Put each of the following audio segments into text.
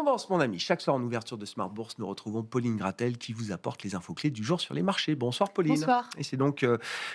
Tendance, mon ami. Chaque soir en ouverture de Smart Bourse, nous retrouvons Pauline Gratel qui vous apporte les infos clés du jour sur les marchés. Bonsoir Pauline. Bonsoir. Et c'est donc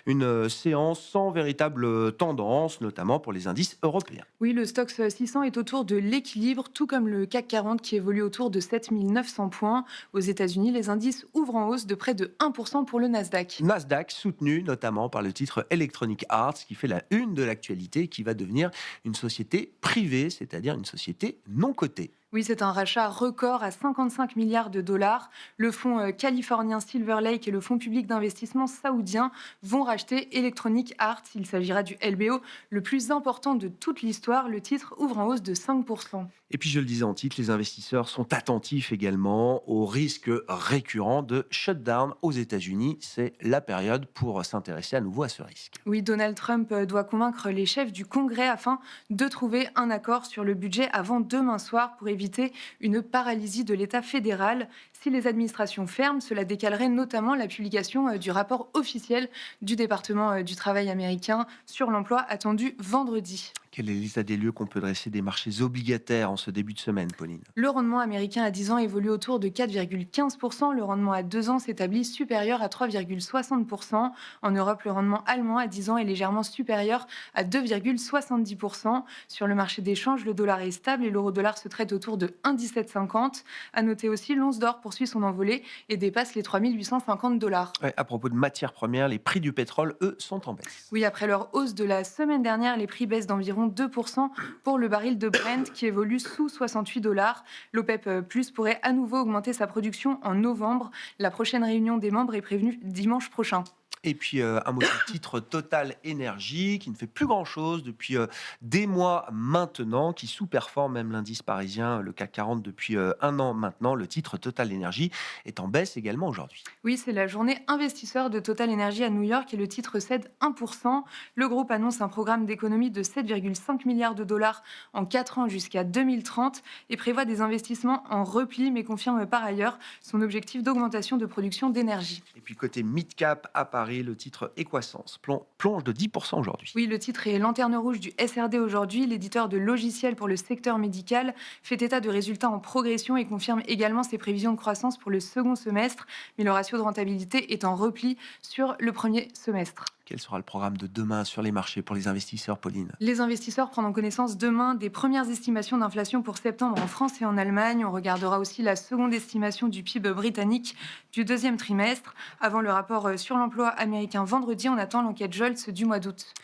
une séance sans véritable tendance, notamment pour les indices européens. Oui, le Stoxx 600 est autour de l'équilibre, tout comme le CAC 40 qui évolue autour de 7 900 points. Aux États-Unis, les indices ouvrent en hausse de près de 1% pour le Nasdaq. Nasdaq soutenu notamment par le titre Electronic Arts qui fait la une de l'actualité et qui va devenir une société privée, c'est-à-dire une société non cotée. Oui, c'est un rachat record à 55 milliards de dollars. Le fonds californien Silver Lake et le fonds public d'investissement saoudien vont racheter Electronic Arts. Il s'agira du LBO le plus important de toute l'histoire. Le titre ouvre en hausse de 5%. Et puis je le disais en titre, les investisseurs sont attentifs également au risque récurrent de shutdown aux États-Unis. C'est la période pour s'intéresser à nouveau à ce risque. Oui, Donald Trump doit convaincre les chefs du Congrès afin de trouver un accord sur le budget avant demain soir pour éviter une paralysie de l'État fédéral. Si les administrations ferment, cela décalerait notamment la publication du rapport officiel du département du travail américain sur l'emploi attendu vendredi. Quel est l'état des lieux qu'on peut dresser des marchés obligataires en ce début de semaine, Pauline? Le rendement américain à 10 ans évolue autour de 4,15%. Le rendement à 2 ans s'établit supérieur à 3,60%. En Europe, le rendement allemand à 10 ans est légèrement supérieur à 2,70%. Sur le marché d'échange, le dollar est stable et l'euro-dollar se traite autour de 1,1750. À noter aussi, l'once d'or poursuit son envolée et dépasse les 3 850 $. Ouais, à propos de matières premières, les prix du pétrole, eux, sont en baisse. Oui, après leur hausse de la semaine dernière, les prix baissent d'environ 2% pour le baril de Brent qui évolue sous 68 dollars. L'OPEP Plus pourrait à nouveau augmenter sa production en novembre. La prochaine réunion des membres est prévue dimanche prochain. Et puis un mot du titre Total Énergie qui ne fait plus grand-chose depuis des mois maintenant, qui sous-performe même l'indice parisien, le CAC 40 depuis un an maintenant. Le titre Total Énergie est en baisse également aujourd'hui. Oui, c'est la journée investisseur de Total Energy à New York et le titre cède 1%. Le groupe annonce un programme d'économie de 7,5 milliards de dollars en 4 ans jusqu'à 2030 et prévoit des investissements en repli, mais confirme par ailleurs son objectif d'augmentation de production d'énergie. Et puis côté mid-cap à Paris, le titre Equasens plonge de 10% aujourd'hui. Oui, le titre est lanterne rouge du SRD aujourd'hui. L'éditeur de logiciels pour le secteur médical fait état de résultats en progression et confirme également ses prévisions de croissance pour le second semestre. Mais le ratio de rentabilité est en repli sur le premier semestre. Quel sera le programme de demain sur les marchés pour les investisseurs, Pauline? Les investisseurs prendront connaissance demain des premières estimations d'inflation pour septembre en France et en Allemagne. On regardera aussi la seconde estimation du PIB britannique du deuxième trimestre. Avant le rapport sur l'emploi américain vendredi, on attend l'enquête Jolts du mois d'août.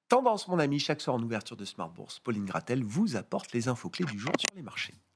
Tendance, mon ami, chaque soir en ouverture de Smart Bourse, Pauline Gratel vous apporte les infos clés du jour sur les marchés.